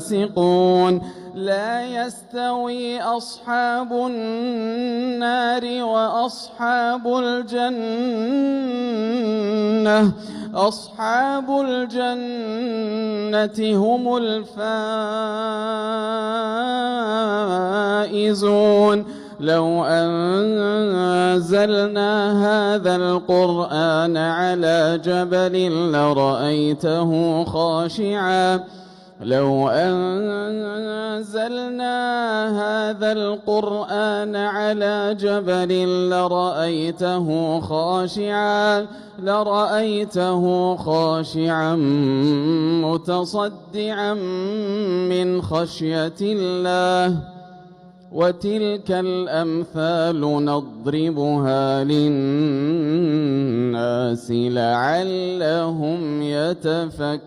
فاسقون لا يستوي أصحاب النار وأصحاب الجنة أصحاب الجنة هم الفائزون لو أنزلنا هذا القرآن على جبل لرأيته خاشعا لو أنزلنا هذا القرآن على جبل لرأيته خاشعا متصدعا من خشية الله وتلك الأمثال نضربها للناس لعلهم يتفكرون